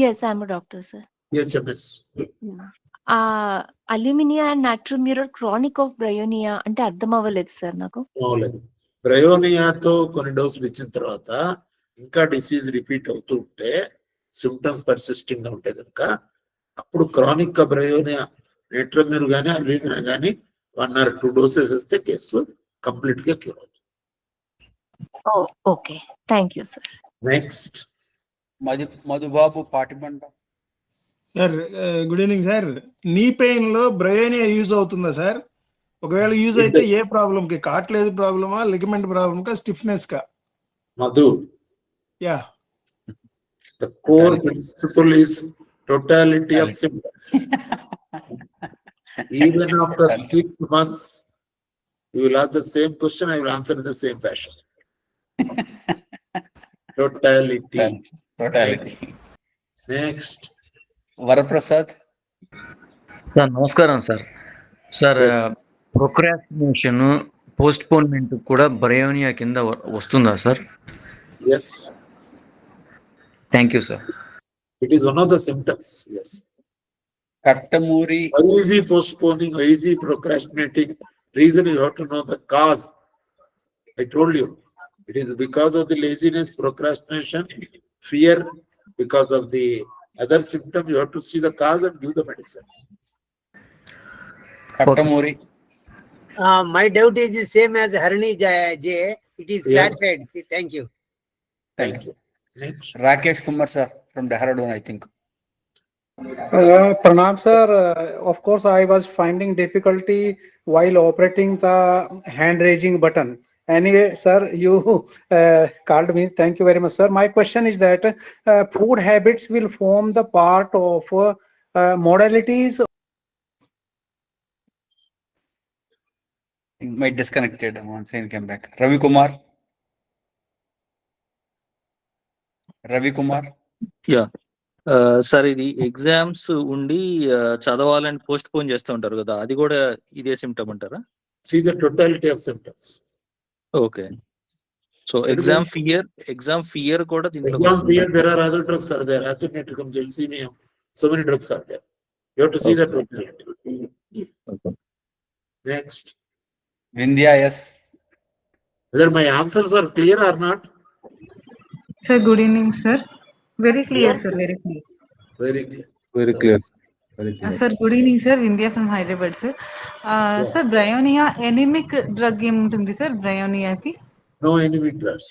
Yes, I'm a doctor, sir. HMS. Aluminum and natrium mirror chronic of bryonia అంటే అర్థం అవ్వలేదు sir నాకు. బ్రయోనియాతో కొన్ని డోసులు ఇచ్చిన తర్వాత ఇంకా disease repeat అవుతూ ఉంటే, సిమ్టమ్స్ పర్సిస్టింగ్ గా ఉంటే కనుక, అప్పుడు క్రానిక్ బ్రయోనియా నేట్రమ్యూర్ కానీ అల్యూమినా కానీ 1 or 2 doses ఇస్తే కేసు కంప్లీట్ గా క్యూర్ అవుతుంది. Okay, thank you sir. Next Madhubabu Patibanda. Sir good evening sir. Knee pain లో బ్రయోనియా యూజ్ అవుతుందా సార్? ఒకవేళ యూజ్ అయితే ఏ ప్రాబ్లం కి? కార్ట్లేజ్ ప్రాబ్లమా, లిగమెంట్ ప్రాబ్లమ్ కా, స్టిఫ్నెస్ కా? Madhu, yeah, the core principle is totality of symptoms. Even after 6 months, you will have the same question, I will answer in the same fashion. Totality. Next. Varaprasad. Sir నమస్కారం sir. Sir procrastination, postponement కూడా Bryonia కింద వస్తుందా sir? Yes, thank you sir. it is one of the symptoms. Yes. Kattamuri, Why is he postponing? Why is he procrastinating? Reason you have to know the cause. I told you, it is because of the laziness, procrastination, fear. Because of the other symptom, you have to see the cause and give the medicine. Kattamuri, My doubt is the same as Harini J. It is Yes. clarified. See, thank you. thank you. Next. Rakesh Kumar sir from Dehradun, I think. Pranam sir, of course I was finding difficulty while operating the hand raising button. Anyway, sir, you called me. Thank you very much, sir. My question is that food habits will form the part of modalities. Might disconnected once and came back. Ravi Kumar. Yeah sir, ఇది exams ఉండి చదవాలని post phone చేస్తూ ఉంటారు కదా, అది కూడా ఇదే symptom అంటారా? See the totality of symptoms. Okay. So exam fear కూడా దీంట్లో Exam fear, there are other drugs are there. Athenitricum, gelcinium, so many drugs are there. You have to see the totality. Next. Vindhya, yes. Whether my answers are clear or not? Sir, good evening, sir. Very clear, Yes, sir. Very clear. Very clear. Very clear. Very clear. Sir, good evening, sir. India from Hyderabad, sir. Sir, bryonia anemic drug ఏముంటుంది sir? Bryonia కి? No enemy drugs.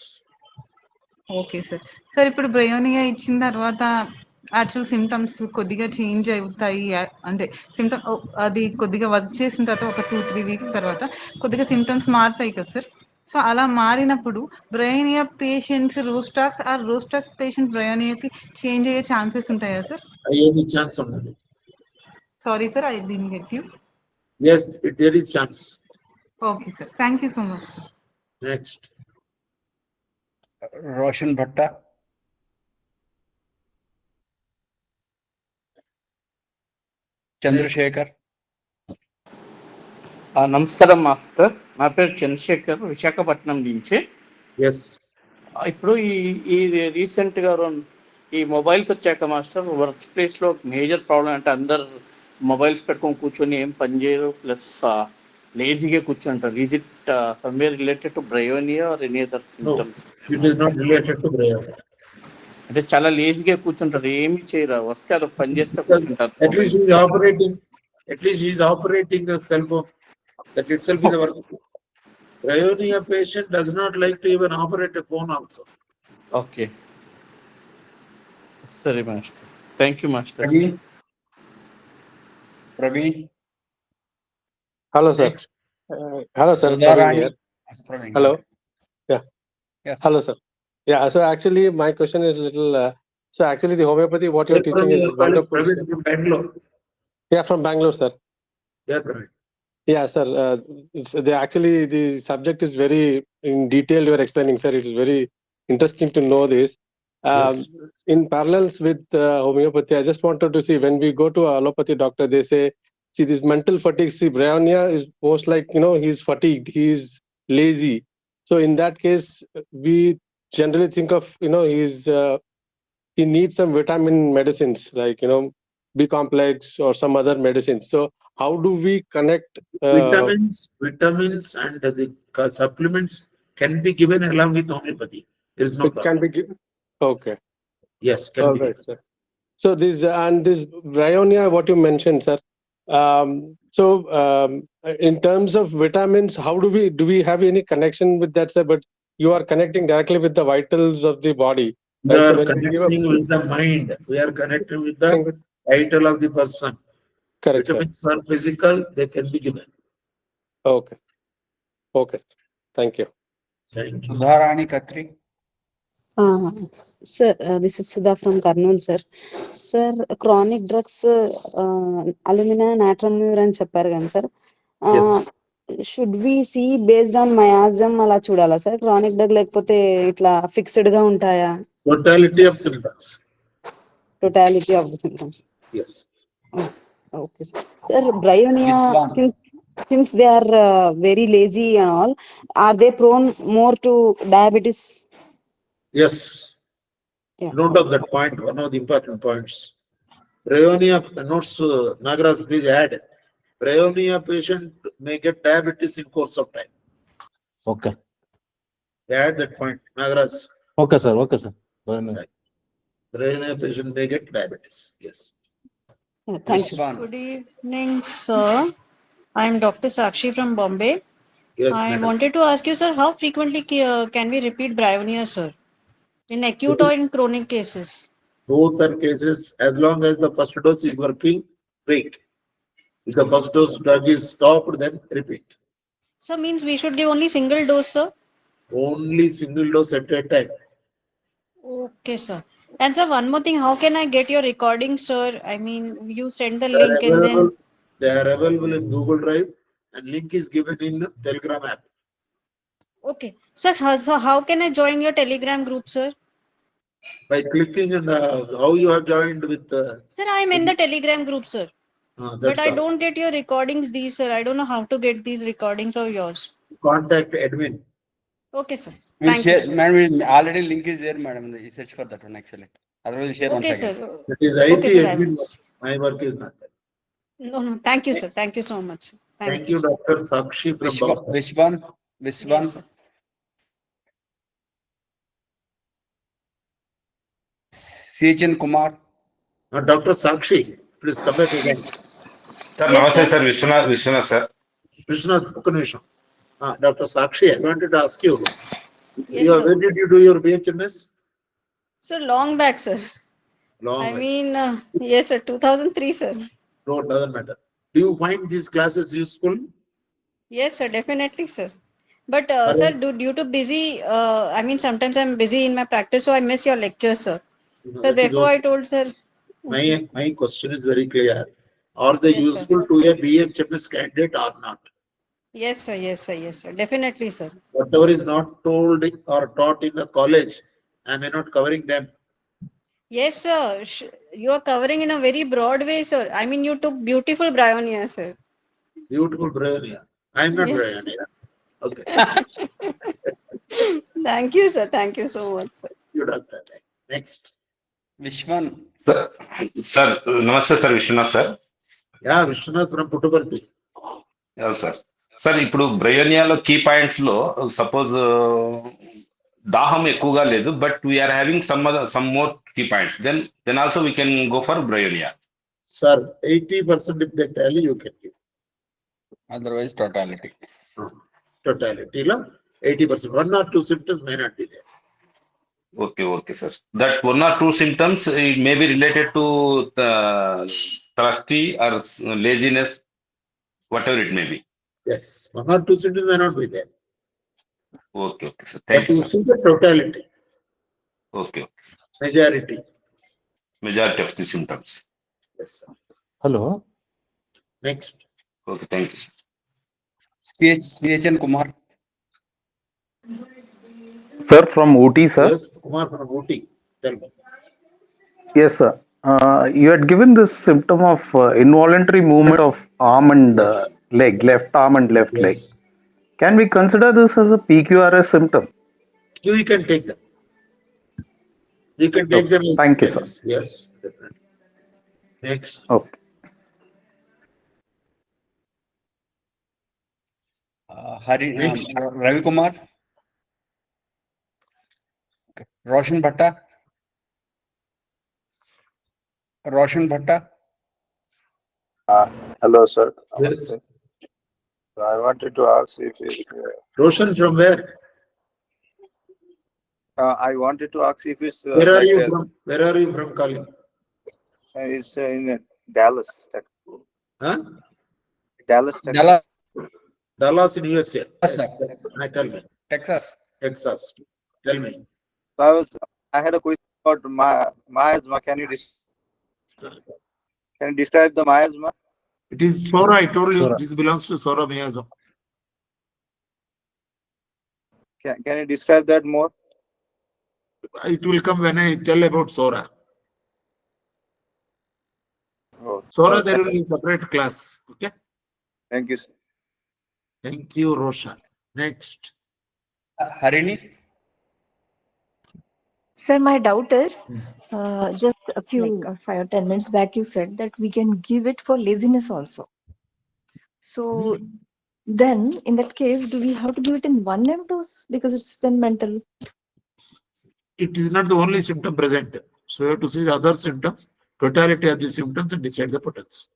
Okay sir. Sir, ఇప్పుడు Bryonia ఇచ్చిన తర్వాత actual symptoms కొద్దిగా change అవుతాయి. అంటే symptom అది కొద్దిగా వర్క్ చేసిన తర్వాత ఒక 2-3 వీక్స్ తర్వాత కొద్దిగా సిమ్టమ్స్ మారుతాయి కదా సార్. సో అలా మారినప్పుడు బ్రయోనియా పేషెంట్స్ రోస్టాక్స్ పేషెంట్ బ్రయోనియాకి చేంజ్ అయ్యే ఛాన్సెస్ ఉంటాయా sir? Any chance on that? Sorry sir, I didn't get you. Yes, there is chance. Okay sir, thank you so much. Next. Roshan Bhatta. Chandrasekhar. నమస్కారం master, నా పేరు చంద్రశేఖర్, విశాఖపట్నం నుంచి. Yes. ఇప్పుడు ఈ రీసెంట్గా ఈ మొబైల్స్ వచ్చాక మాస్టర్, వర్క్ ప్లేస్లో మేజర్ ప్రాబ్లం అంటే అందరు మొబైల్స్ పెట్టుకొని కూర్చొని ఏం పని చేయరు, ప్లస్ లేజీగా కూర్చుంటారు. Is it somewhere related to Bryonia or any other symptoms? It is not related to bryonia. అంటే చాలా లేజీగా కూర్చుంటారు, ఏమి చేయరు, వస్తే అదొక పని చేస్తే కూర్చుంటారు. At least he is operating a cell phone. That itself is a work. Bryonia patient does not like to even operate a phone also. Okay, సరే master, thank you master. Praveen. Hello, sir. Next. Hello, sir. Sudharani. Praveen here. Hello. Yeah. Yes. Hello, sir. Yeah. So actually, my question is little. So actually, the homeopathy what you're teaching is wonderful. Praveen from Bangalore. Yeah, from Bangalore, sir. Yeah, Praveen. Yeah, sir. The subject is very in detail. You are explaining, sir. It is very interesting to know this. Yes. In parallels with homeopathy, I just wanted to see when we go to a allopathy doctor, they say, see, this mental fatigue. See, bryonia is most like, he's fatigued, he's lazy. So in that case, we generally think of, he needs some vitamin medicines like, B complex or some other medicines. So how do we connect? Vitamins and the supplements can be given along with homeopathy. There is no problem. Can be given. Okay. Yes, can All be right, given. sir. So this bryonia, what you mentioned, sir. In terms of vitamins, how do we have any connection with that, sir? But you are connecting directly with the vitals of the body. We Right? are So when we give connecting with the mind. We are connected with the vital of the person. Correct, sir. Vitamins are physical, they can be given. Okay. Okay. Thank you. Thank you. Sudharani Khatri. Sir, this is Sudha from Karnool, sir. Sir, chronic drugs, alumina, natramur అని చెప్పారు కదా sir. Should we see based on miasm అలా చూడాలా sir chronic drug, లేకపోతే ఇట్లా fixed గా ఉంటాయా? Totality of symptoms. Totality of the symptoms. Yes. Okay, sir. Sir, bryonia. since they are very lazy and all, are they prone more to diabetes? Yes. Yeah. Note of that point, one of the important points. Bryonia notes, Nagaraj, please add. Bryonia patient may get diabetes in course of time. Okay. Add that point, Nagaraj. Okay, sir. Okay, sir. Very nice. Right. Bryonia patient may get diabetes. Yes. Thank you. Vishwan. Good evening, sir. I'm Dr. Sakshi from Bombay. Yes, I madam. wanted to ask you, sir, how frequently can we repeat bryonia, sir? In acute or in chronic cases? Both are cases, as long as the first dose is working, wait. If the first dose drug is stopped, then repeat. So means we should give only single dose, sir? Only single dose at a time. Okay, sir. And sir, one more thing, how can I get your recording, sir? I mean, you send the They are link and available, then... they are available in Google Drive and link is given in the Telegram app. Okay. Sir, so how can I join your Telegram group, sir? By clicking on the, how you have joined with Sir, I'm in the Telegram group, sir. But that's I all. don't get your recordings these, sir. I don't know how to get these recordings of yours. Contact admin. Okay, sir. We'll Thank you, share, sir. madam. Already link is there, madam. You search for that one actually. Otherwise, we'll share Okay, once again. sir. That is IT Okay, sir, I admin. will. My work is not that. No. Thank you, sir. Thank you so much, sir. Thank you, sir. Dr. Sakshi from Bombay. Vishwan. Yes, sir. CHN Kumar. Dr. Sakshi, please come back again. Sir, Yes, namaste, sir. sir. Vishwanath, sir. Krishna Kunisha. Dr. Sakshi, I wanted to ask you, Yes, sir. where did you do your BHMS? Sir, long back, sir. Long I back. mean, yes, sir. 2003, sir. No, it doesn't matter. Do you find these classes useful? Yes, sir. Definitely, sir. But, Are sir, you- due to busy, I mean, sometimes I'm busy in my practice, so I miss your lectures, sir. No, So that is therefore, okay. I told, sir. My question is very clear. Are they Yes, sir. useful to a BHMS candidate or not? Yes, sir. Yes, sir. Yes, sir. Definitely, sir. Whatever is not told or taught in the college, am I not covering them? Yes, sir. You are covering in a very broad way, sir. I mean, you took beautiful bryonia, sir. Beautiful Bryonia. I'm not Yes. Bryonia. Okay. Thank you, sir. Thank you so much, sir. You doctor. Next. Vishwan. Sir, namaste, sir. Vishwanath, sir. Yeah, Vishwanath from Puttaparthi. Yeah, sir. Sir ఇప్పుడు బ్రయోనియాలో key points లో suppose దాహం ఎక్కువగా లేదు but we are having some more key points then also we can go for bryonia. Sir, 80% if they tell you can give. Otherwise, totality. Totality, 80%. 1 or 2 symptoms may not be there. Okay, sir. That 1 or 2 symptoms may be related to the thirsty or laziness, whatever it may be. Yes, 1 or 2 symptoms may not be there. Okay, sir. Thank But you, you sir. see the totality, Okay, sir. majority. Majority of the symptoms. Yes, sir. Hello. Next. Okay, thank you, sir. CHN Kumar. Sir, from Ooty, sir. Yes, Kumar from Ooty. Tell me. Yes, sir. You had given this symptom of involuntary movement of arm and leg, Yes. left arm and left Yes. leg. Can we consider this as a PQRS symptom? You can take them. You can take them. Thank you, sir. Yes, definitely. Next. Okay. Next. Ravi Kumar. Okay. Roshan Bhatta. Hello, sir. Yes. I wanted to ask if Roshan from where? I wanted to ask if it's Where are like you from? Where are you from calling? it's in Dallas, Texas. Huh? Dallas, Texas. Dallas. Dallas in USA. Yes, Yes. Tell me. Texas. Texas. Tell me. So I had a question about miasma. Can you describe the miasma? It is Sora. I told you Sora. this belongs to Sora miasm. Can you describe that more? It will come when I tell about Sora. Oh, Sora, oh, there will be a separate class. Okay. Thank you, sir. Thank you, Roshan. Next. Harini? Sir, my doubt is, just a few 5 or 10 minutes back, you said that we can give it for laziness also. So then, in that case, do we have to give it in 1 ml dose because it's then mental? It is not the only symptom present. So you have to see the other symptoms, totality of the symptoms, and decide the potency.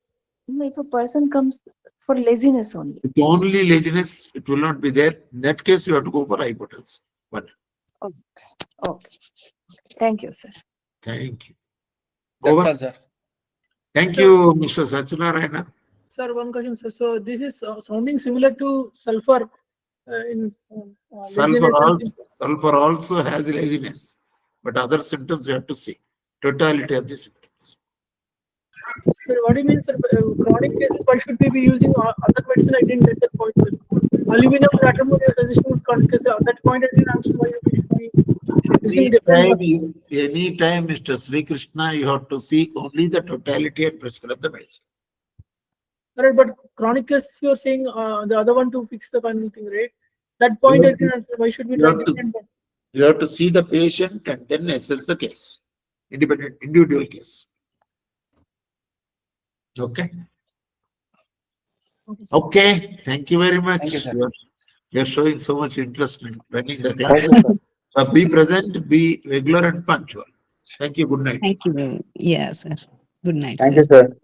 If a person comes for laziness only. If only laziness, it will not be there. In that case, you have to go for high potency. One. Okay. Okay. Thank you, sir. Thank you. That's Over. all, sir. Thank Sir. you, Mr. Satyanarayana. Sir, one question, sir. So this is sounding similar to sulfur in laziness and Sulfur also has laziness, but other symptoms you have to see. Totality of the symptoms. Sir, what do you mean, sir? Chronic cases, why should we be using other medicine? I didn't get that point, sir. Aluminum natrium is suggestion with chronic cases. At that point, I didn't answer why we should be using different. Anytime, Mr. Sri Krishna, you have to see only the totality and prescribe the medicine. Right, but chronic cases, you are saying the other one to fix the final thing, right? That point, I didn't answer. Why should we try different? You have to see the patient and then assess the case. Individual case. Okay. Okay. Thank you very much. Thank you, sir. You're showing so much interest in running the Thank you, class. sir. So be present, be regular and punctual. Thank you. Good night. Thank you. Yeah, sir. Good night, Thank sir. you, sir.